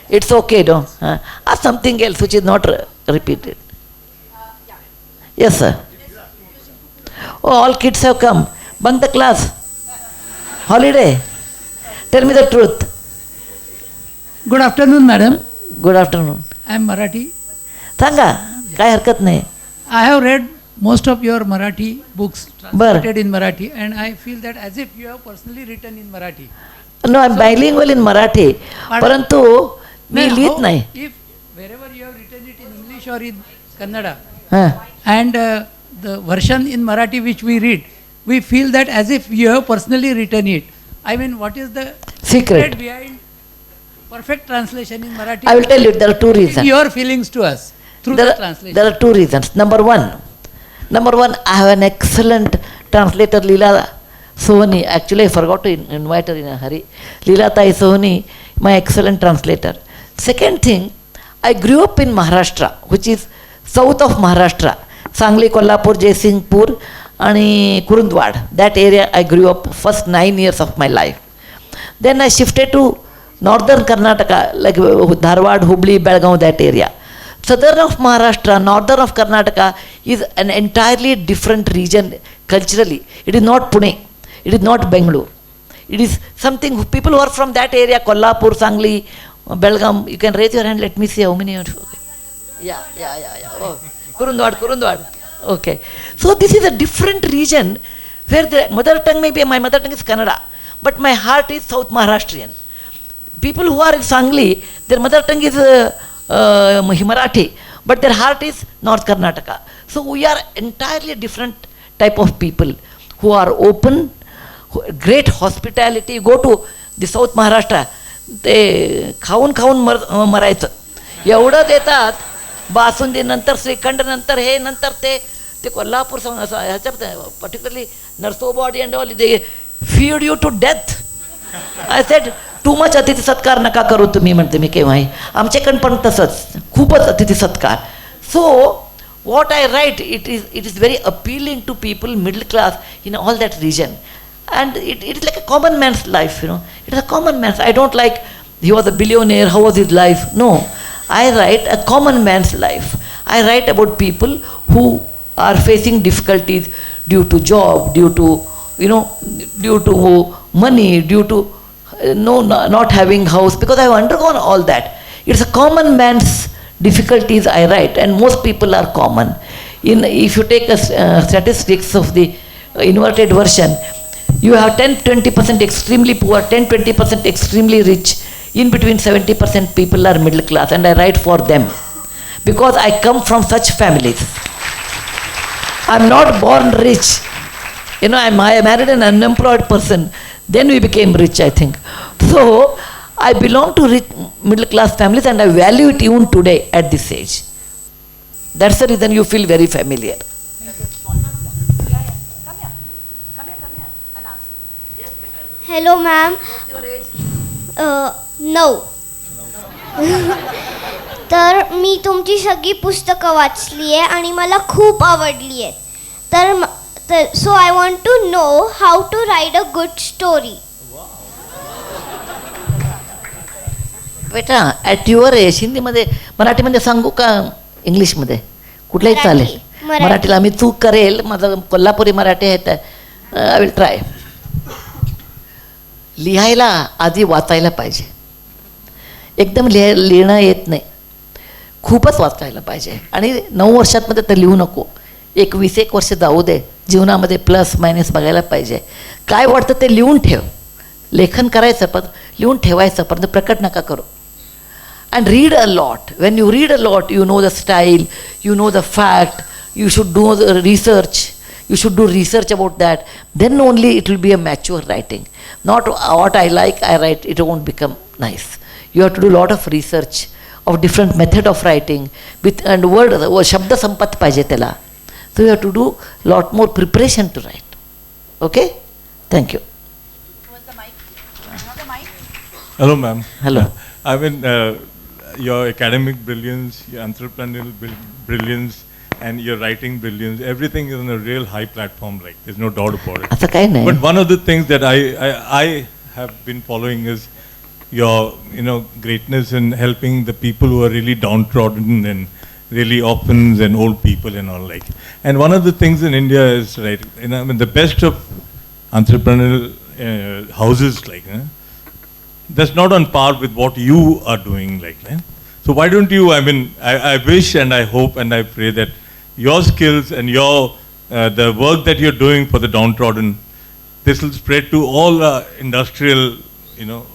S2: It's okay, no? Ask something else which is not repeated. Yes, sir. Oh, all kids have come. Bunk the class. Holiday. Tell me the truth.
S9: Good afternoon, madam.
S2: Good afternoon.
S9: I am Marathi.
S2: सांगा, काय हरकत नाही.
S9: I have read most of your Marathi books
S2: Bar.
S9: translated in Marathi, and I feel that as if you have personally written in Marathi.
S2: No, I'm bilingual in Marathi.
S9: Pardon?
S2: परंतु मी
S9: Now,
S2: लिहित नाही.
S9: If wherever you have written it in English or in Kannada,
S2: हां.
S9: and the version in Marathi which we read, we feel that as if you have personally written it. I mean, what is the
S2: Secret.
S9: behind perfect translation in Marathi?
S2: I will tell you, there are two reasons.
S9: Your feelings to us through the translation.
S2: There are two reasons. Number one, I have an excellent translator, Leela Sohani. Actually, I forgot to invite her in a hurry. Leela Tai Sohani, my excellent translator. Second thing, I grew up in Maharashtra, which is south of Maharashtra. Sangli, Kolhapur, Jaisinghpur, and Kurundwad. That area I grew up first 9 years of my life. Then I shifted to northern Karnataka, like Dharwad, Hubli, Belgaum, that area. Southern of Maharashtra, northern of Karnataka is an entirely different region culturally. It is not Pune, it is not Bangalore. It is something, people who are from that area, Kolhapur, Sangli, Belgaum, you can raise your hand, let me see how many. Okay. Yeah. Oh. Kurundwad. Okay. So this is a different region where the mother tongue my mother tongue is Kannada, but my heart is South Maharashtrian. People who are in Sangli, their mother tongue is Marathi, but their heart is North Karnataka. So we are entirely different type of people who are open, great hospitality. Go to the South Maharashtra, ते खाऊन मरायचं एवढं देतात. बासुंदी नंतर श्रीखंड नंतर हे नंतर ते कोल्हापूर ह्याच्यात particularly Narsobawadi and all they feed you to death. I said too much अतिथी सत्कार नका करू तुम्ही, म्हणते मी केव्हाही. आमच्याकडं पण तसंच खूपच अतिथी सत्कार. सो what I write, it is very appealing to people, middle class, in all that region. And it is like a common man's life, It is a common man's. I don't like, he was a billionaire, how was his life? No. I write a common man's life. I write about people who are facing difficulties due to job, due to money, due to not having house, because I have undergone all that. It's a common man's difficulties I write, and most people are common. If you take statistics of the inverted version, you have 10-20% extremely poor, 10-20% extremely rich. In between 70% people are middle class, and I write for them because I come from such families. I'm not born rich. I married an unemployed person. Then we became rich, I think. So I belong to rich middle class families, and I value it even today at this age. That's the reason you feel very familiar.
S7: Hello, ma'am.
S2: What's your age?
S7: 9. तर मी तुमची सगळी पुस्तकं वाचली आहे आणि मला खूप आवडली आहेत. तर so I want to know how to write a good story.
S2: बेटा ॲट युअर एज, हिंदीमध्ये मराठीमध्ये सांगू का इंग्लिशमध्ये? कुठलाही चालेल. मराठीला मी चूक करेल, माझं कोल्हापुरी मराठी आहे तर आय विल ट्राय. लिहायला आधी वाचायला पाहिजे. एकदम लिहिणं येत नाही, खूपच वाचायला पाहिजे. आणि 9 वर्षांमध्ये तर लिहू नको, 20-21 वर्ष जाऊ दे, जीवनामध्ये प्लस मायनस बघायला पाहिजे. काय वाटतं ते लिहून ठेव. लेखन करायचं पण लिहून ठेवायचं, पण प्रकट नका करू. And read a lot. When you read a lot, you know the style, you know the fact, you should do the research, you should do research about that. Then only it will be a mature writing. Not what I like, I write, it won't become nice. You have to do a lot of research of different method of writing, and word shabda sampat pahije tela. So you have to do lot more preparation to write. Okay? Thank you.
S10: Hello, ma'am.
S2: Hello.
S10: I mean, your academic brilliance, your entrepreneurial brilliance, and your writing brilliance, everything is on a real high platform, like there's no doubt about it.
S2: Asa kai nahi.
S10: But one of the things that I have been following is your greatness in helping the people who are really downtrodden and really orphans and old people and all, like. And one of the things in India is, right, the best of entrepreneurial houses, like, that's not on par with what you are doing, like. So why don't you, I wish and I hope and I pray that your skills and your, the work that you're doing for the downtrodden, this will spread to all industrial,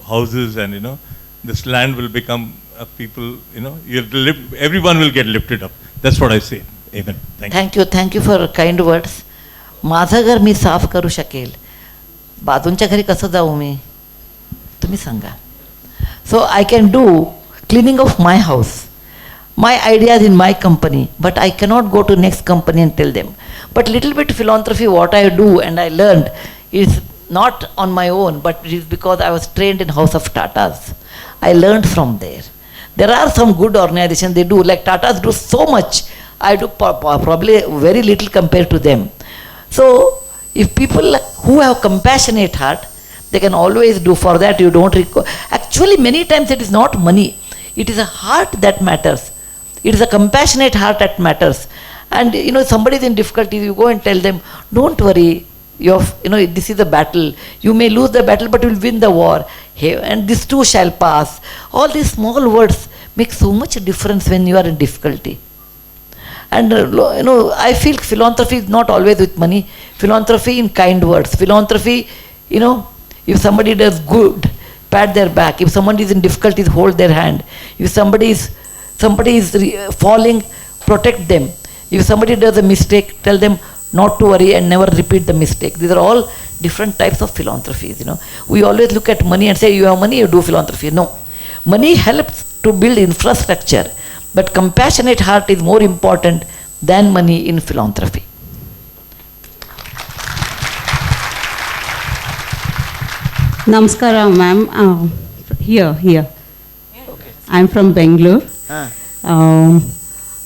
S10: houses, and, this land will become people, everyone will get lifted up. That's what I say. Amen.
S2: Thank you for kind words. माझं घर मी साफ करू शकेल, बाजूंच्या घरी कसं जाऊ मी, तुम्ही सांगा. So I can do cleaning of my house, my ideas in my company, but I cannot go to next company and tell them. But little bit philanthropy, what I do and I learned is not on my own, but it is because I was trained in House of Tatas. I learned from there. There are some good organizations, they do, like Tatas do so much, I do probably very little compared to them. So if people who have compassionate heart, they can always do. For that you don't require. Actually many times it is not money, it is a heart that matters. It is a compassionate heart that matters. And somebody is in difficulty, you go and tell them, don't worry, this is a battle. You may lose the battle, but you will win the war. Hey, and this too shall pass. All these small words make so much difference when you are in difficulty. And I feel philanthropy is not always with money. Philanthropy in kind words. Philanthropy, if somebody does good, pat their back. If somebody is in difficulties, hold their hand. If somebody is falling, protect them. If somebody does a mistake, tell them not to worry and never repeat the mistake. These are all different types of philanthropies. We always look at money and say, you have money, you do philanthropy. No. Money helps to build infrastructure, but compassionate heart is more important than money in philanthropy.
S11: Namaskara, ma'am. Here. Okay. I'm from Bangalore.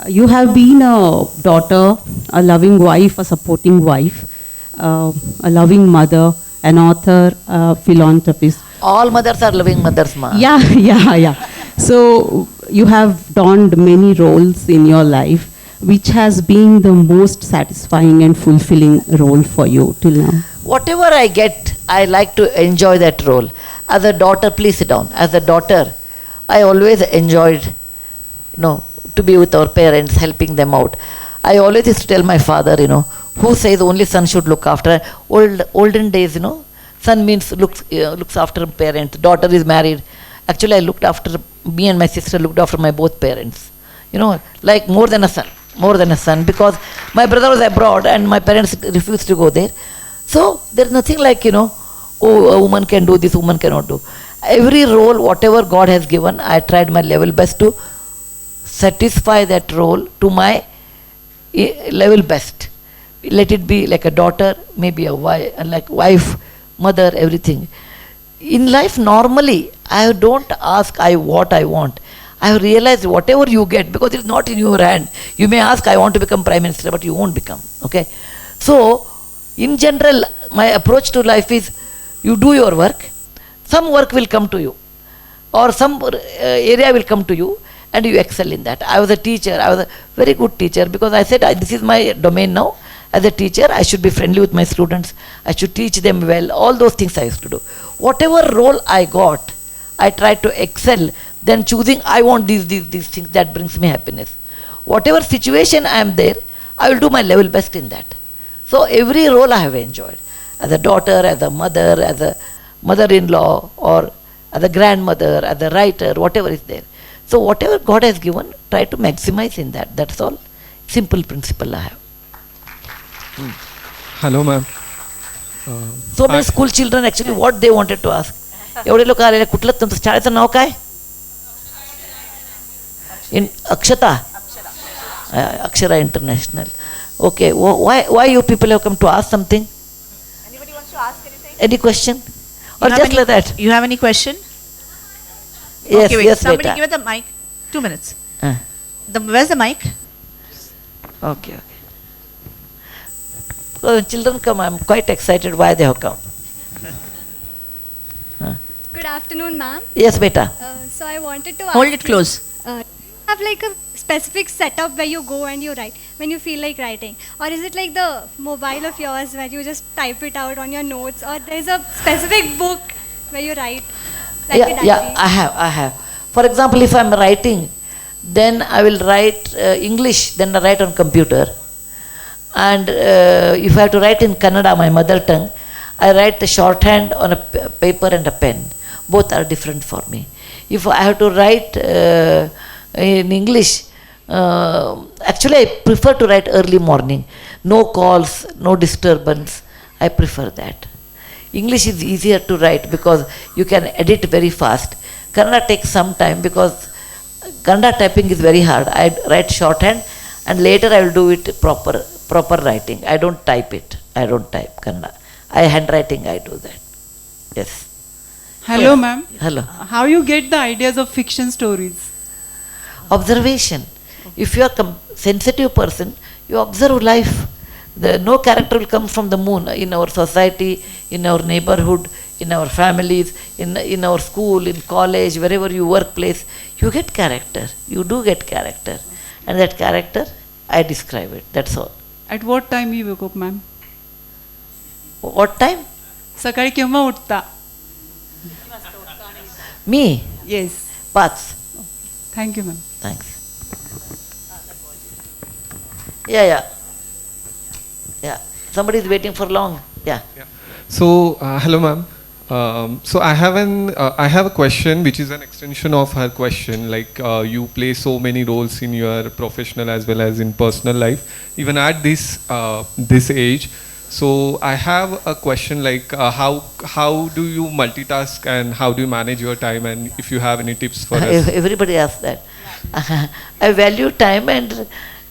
S11: You have been a daughter, a loving wife, a supporting wife, a loving mother, an author, a philanthropist.
S2: All mothers are loving mothers, ma.
S11: Yeah. So you have donned many roles in your life. Which has been the most satisfying and fulfilling role for you till now?
S2: Whatever I get, I like to enjoy that role. As a daughter, please sit down. As a daughter, I always enjoyed, to be with our parents, helping them out. I always used to tell my father, who says only son should look after. Olden days, son means looks after parents. Daughter is married. Actually, me and my sister looked after my both parents. Like more than a son, because my brother was abroad and my parents refused to go there. So there's nothing like, a woman can do this, woman cannot do. Every role, whatever God has given, I tried my level best to satisfy that role to my level best. Let it be like a daughter, maybe a wife, mother, everything. In life, normally, I don't ask what I want. I have realized whatever you get, because it's not in your hand. You may ask, I want to become Prime Minister, but you won't become. Okay? So, in general, my approach to life is, you do your work, some work will come to you, or some area will come to you, and you excel in that. I was a teacher, I was a very good teacher, because I said, this is my domain now. As a teacher, I should be friendly with my students, I should teach them well, all those things I used to do. Whatever role I got, I tried to excel, then choosing, I want these things, that brings me happiness. Whatever situation I am there, I will do my level best in that. So every role I have enjoyed. As a daughter, as a mother-in-law, or as a grandmother, as a writer, whatever is there. So whatever God has given, try to maximize in that. That's all. Simple principle I have.
S12: Hello, ma'am.
S2: So many school children actually what they wanted to ask. एवढे लोक आलेले, कुठलं तुमचं शाळेचं नाव काय? In Akshata. Akshara International. Okay. Why you people have come to ask something?
S1: Anybody wants to ask anything?
S2: Any question? Or just like that?
S1: You have any question?
S2: Yes,
S1: okay, wait.
S2: yes,
S1: Somebody
S2: beta.
S1: give it the mic. 2 minutes. Where's the mic?
S2: Okay. So when children come, I'm quite excited why they have come.
S5: Good afternoon, ma'am.
S2: Yes, beta.
S5: So I wanted to
S1: Hold
S5: ask
S1: it close.
S5: You have like a specific setup where you go and you write when you feel like writing, or is it like the mobile of yours where you just type it out on your notes, or there's a specific book where you write? Like a diary?
S2: I have. For example, if I'm writing, Then I will write English, then I write on computer. And if I have to write in Kannada, my mother tongue, I write the shorthand on a paper and a pen. Both are different for me. If I have to write in English, actually I prefer to write early morning. No calls, no disturbance. I prefer that. English is easier to write because you can edit very fast. Kannada takes some time because Kannada typing is very hard. I write shorthand and later I will do it proper writing. I don't type it. I don't type Kannada. Handwriting I do that. Yes.
S12: Hello,
S2: Yes.
S12: ma'am.
S2: Hello.
S12: How you get the ideas of fiction stories?
S2: Observation. If you are sensitive person, you observe life. No character will come from the moon. In our society, in our neighborhood, in our families, in our school, in college, wherever you workplace, you get character. You do get character. And that character, I describe it. That's all.
S12: At what time you wake up, ma'am?
S2: What time?
S12: सकाळी केव्हा उठता?
S2: Me?
S12: Yes.
S2: 5.
S12: Thank you, ma'am.
S2: Thanks. Yeah. Somebody is waiting for long. Yeah.
S13: So, hello, ma'am. So I have a question which is an extension of her question. Like you play so many roles in your professional as well as in personal life, even at this age. So I have a question like how do you multitask and how do you manage your time, and if you have any tips for us?
S2: Everybody asks that. I value time and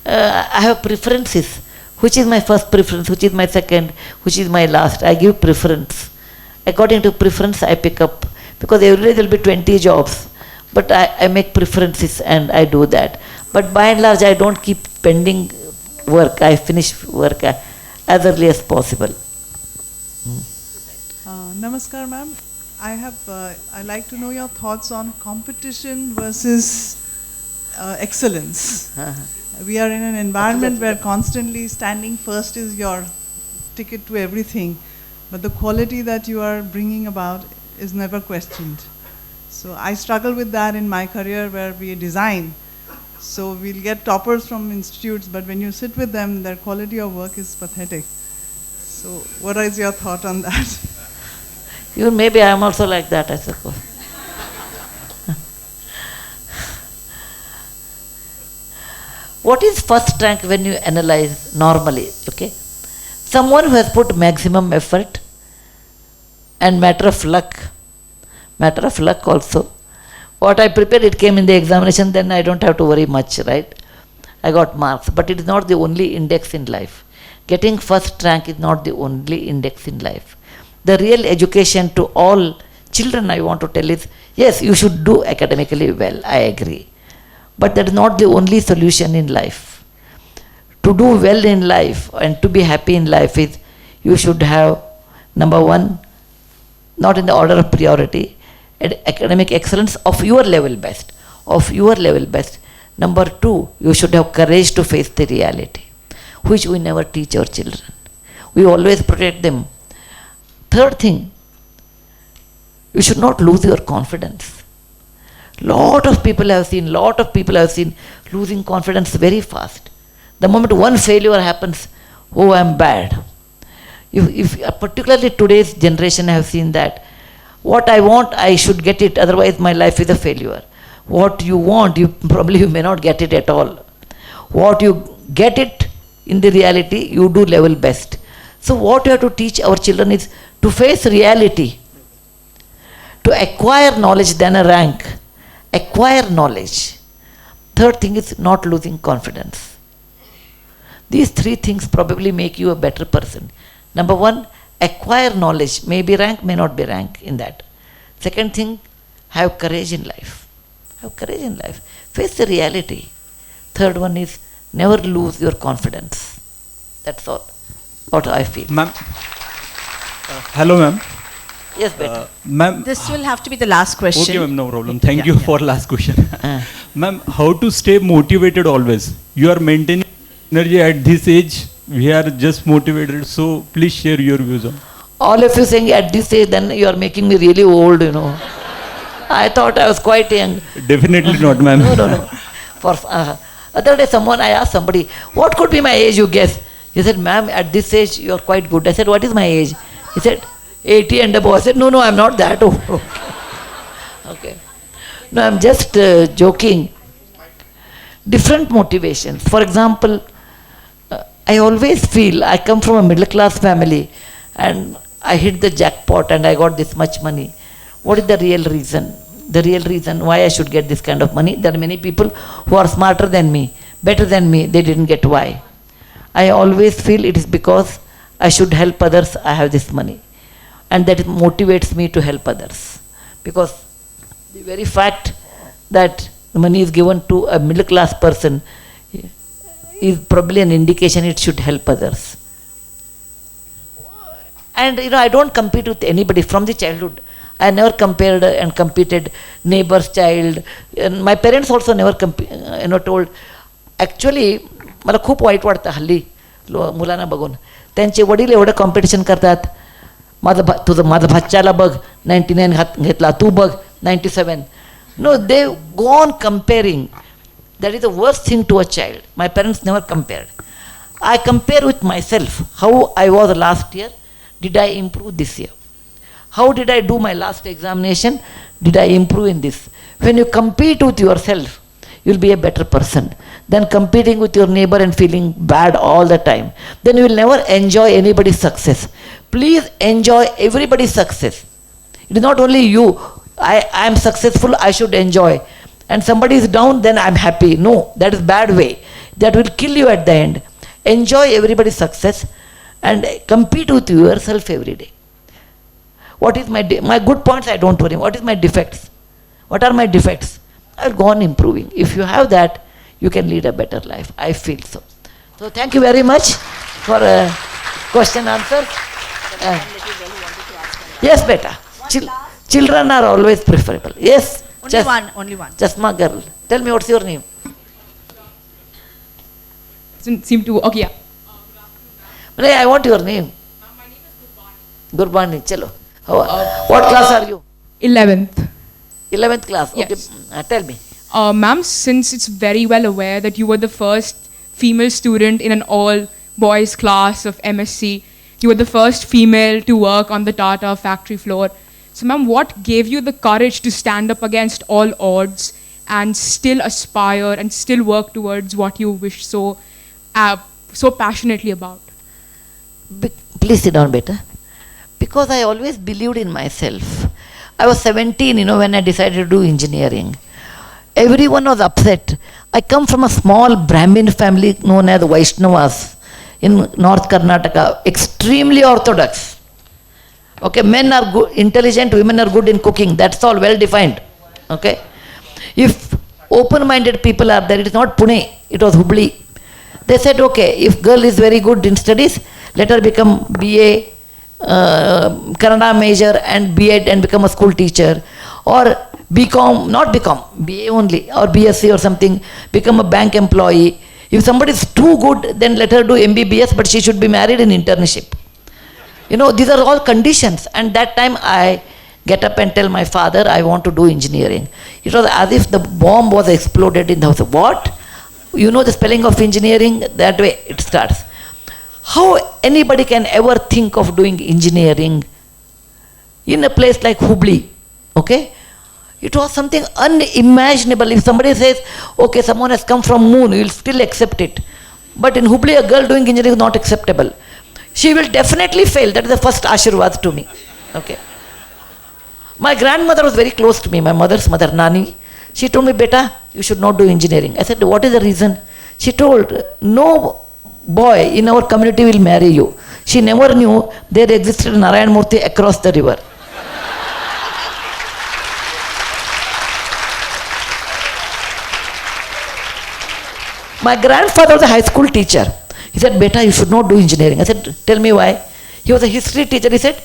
S2: I have preferences. Which is my first preference, which is my second, which is my last. I give preference. According to preference, I pick up. Because every day there will be 20 jobs. But I make preferences and I do that. But by and large, I don't keep pending work. I finish work as early as possible.
S14: Namaskar, ma'am. I'd like to know your thoughts on competition versus excellence. We are in an environment where constantly standing first is your ticket to everything, but the quality that you are bringing about is never questioned. So I struggle with that in my career where we design. So we'll get toppers from institutes, but when you sit with them, their quality of work is pathetic. So what is your thought on that?
S2: Even maybe I am also like that, I suppose. What is first rank when you analyze normally? Okay, someone who has put maximum effort and matter of luck also. What I prepared, it came in the examination, then I don't have to worry much, right? I got marks, but it is not the only index in life. Getting first rank is not the only index in life. The real education to all children, I want to tell is, yes, you should do academically well, I agree. But that is not the only solution in life. To do well in life and to be happy in life is, you should have, number one, not in the order of priority, academic excellence of your level best. Number two, you should have courage to face the reality, which we never teach our children. We always protect them. Third thing, you should not lose your confidence. Lot of people have seen losing confidence very fast. The moment one failure happens, oh, I'm bad. If particularly today's generation have seen that, what I want, I should get it, otherwise my life is a failure. What you want, you may not get it at all. What you get it, in the reality, you do level best. So what you have to teach our children is to face reality, to acquire knowledge than a rank. Acquire knowledge. Third thing is not losing confidence. These three things probably make you a better person. Number one, acquire knowledge. May be rank, may not be rank in that. Second thing, have courage in life. Face the reality. Third one is never lose your confidence. That's all what I feel.
S15: Ma'am. Hello, ma'am.
S2: Yes, better.
S15: Ma'am.
S1: This will have to be the last question.
S15: Okay, ma'am, no problem. Thank you for last question. Ma'am, how to stay motivated always? You are maintaining energy at this age. We are just motivated. So please share your views on.
S2: All of you saying at this age, then you are making me really old, I thought I was quite young.
S15: Definitely not, ma'am.
S2: No. For other day, I asked somebody, what could be my age, you guess? He said, ma'am, at this age, you are quite good. I said, what is my age? He said, 80 and above. I said, no, I'm not that old. Okay. No, I'm just joking. Different motivations. For example, I always feel I come from a middle class family and I hit the jackpot and I got this much money. What is the real reason? The real reason why I should get this kind of money? There are many people who are smarter than me, better than me, they didn't get why. I always feel it is because I should help others, I have this money. And that it motivates me to help others. Because the very fact that money is given to a middle class person is probably an indication it should help others. And I don't compete with anybody from the childhood. I never compared and competed neighbor's child. And my parents also never told. Actually, मला खूप white वाटतं हल्ली मुलांना बघून. त्यांचे वडील एवढं competition करतात. माझा भाच्याला बघ 99 घेतला, तू बघ 97. No, they go on comparing. That is the worst thing to a child. My parents never compared. I compare with myself. How I was last year, did I improve this year? How did I do my last examination? Did I improve in this? When you compete with yourself, you'll be a better person than competing with your neighbor and feeling bad all the time. Then you will never enjoy anybody's success. Please enjoy everybody's success. It is not only you. I am successful, I should enjoy. And somebody is down, then I'm happy. No, that is bad way. That will kill you at the end. Enjoy everybody's success and compete with yourself every day. What is my good points? I don't worry. What is my defects? What are my defects? I will go on improving. If you have that, you can lead a better life. I feel so. So thank you very much for question answer. Yes, beta. Children are always preferable. Yes.
S1: Only one.
S2: Chasma girl. Tell me, what's your name?
S16: Doesn't seem to. Okay, yeah.
S2: I want your name. My name is Gurbani. Chalo. What class are you?
S16: 11th.
S2: 11th class. Okay.
S16: Yes.
S2: Tell me.
S16: Ma'am, since it's very well aware that you were the first female student in an all-boys class of MSc, you were the first female to work on the Tata factory floor. So, ma'am, what gave you the courage to stand up against all odds and still aspire and still work towards what you wish so passionately about?
S2: Please sit down, beta. Because I always believed in myself. I was 17, when I decided to do engineering. Everyone was upset. I come from a small Brahmin family known as Vaishnavas in North Karnataka, extremely orthodox. Okay, men are good, intelligent, women are good in cooking. That's all well defined. Okay, if open-minded people are there, it is not Pune, it was Hubli. They said, okay, if girl is very good in studies, let her become BA, Kannada major and B.Ed and become a school teacher, or BCom, not BCom, BA only, or BSc or something, become a bank employee. If somebody is too good, then let her do MBBS, but she should be married in internship. These are all conditions. And that time I get up and tell my father, I want to do engineering. It was as if the bomb was exploded in the house. What? The spelling of engineering? That way it starts. How anybody can ever think of doing engineering in a place like Hubli? Okay? It was something unimaginable. If somebody says, okay, someone has come from moon, you will still accept it. But in Hubli, a girl doing engineering is not acceptable. She will definitely fail. That is the first Ashirwad to me. Okay. My grandmother was very close to me, my mother's mother, Nani. She told me, beta, you should not do engineering. I said, what is the reason? She told, no boy in our community will marry you. She never knew there existed Narayan Murty across the river. My grandfather was a high school teacher. He said, beta, you should not do engineering. I said, tell me why. He was a history teacher. He said,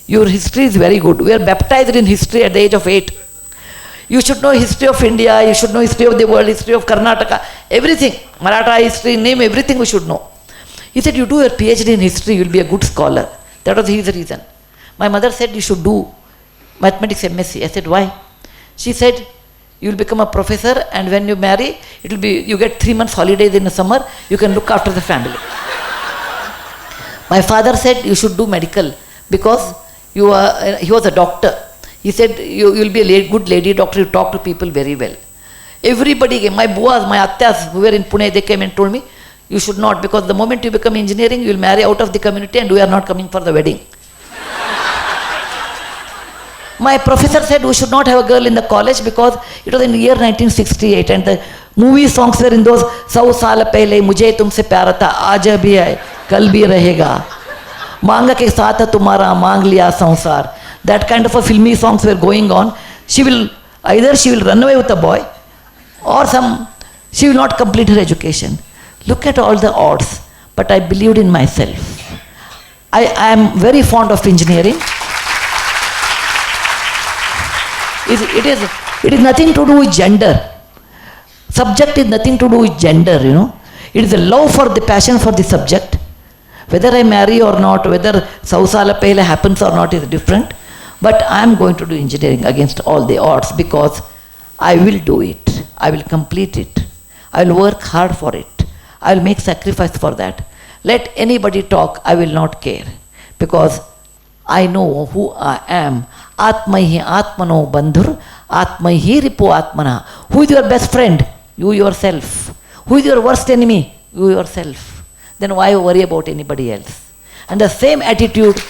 S2: your history is very good. We are baptized in history at the age of 8. You should know history of India, you should know history of the world, history of Karnataka, everything. Maratha history, name everything we should know. He said, you do your PhD in history, you will be a good scholar. That was his reason. My mother said, you should do mathematics MSc. I said, why? She said, You will become a professor, and when you marry, it will be, you get 3 months holidays in the summer, you can look after the family. My father said you should do medical because he was a doctor. He said you will be a good lady doctor, you talk to people very well. Everybody came, my buas, my attas who were in Pune, they came and told me, you should not, because the moment you become engineering, you will marry out of the community and we are not coming for the wedding. My professor said we should not have a girl in the college because it was in the year 1968 and the movie songs were in those 100 साल पहले मुझे तुमसे प्यार था आज भी है कल भी रहेगा मांग के साथ तुम्हारा मांग लिया संसार. That kind of a filmy songs were going on. Either she will run away with a boy or she will not complete her education. Look at all the odds, but I believed in myself. I am very fond of engineering. It is nothing to do with gender. Subject is nothing to do with gender, you know. It is the love for the passion for the subject. Whether I marry or not, whether 100 साल पहले happens or not is different. But I am going to do engineering against all the odds because I will do it. I will complete it. I will work hard for it. I will make sacrifice for that. Let anybody talk, I will not care. Because I know who I am. Atmaihi atmano bandhur, atmaihi ripu atmana. Who is your best friend? You yourself. Who is your worst enemy? You yourself. Then why worry about anybody else? And the same attitude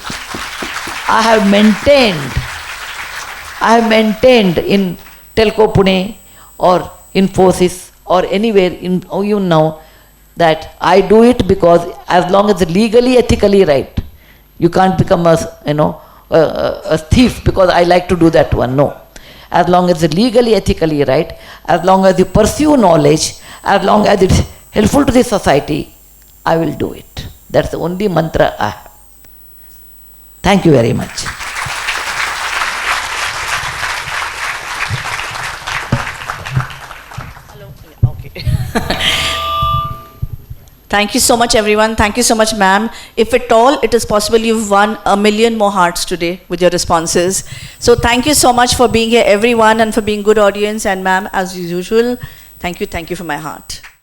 S2: I have maintained in Telco Pune or Infosys or anywhere in even now, that I do it because as long as it's legally, ethically right. You can't become a thief because I like to do that one. No. As long as it's legally, ethically right, as long as you pursue knowledge, as long as it's helpful to the society, I will do it. That's the only mantra I have. Thank you very much.
S1: Thank you so much, everyone. Thank you so much, ma'am. If at all it is possible, you've won 1 million more hearts today with your responses. So thank you so much for being here, everyone, and for being good audience. And ma'am, as usual, thank you from my heart.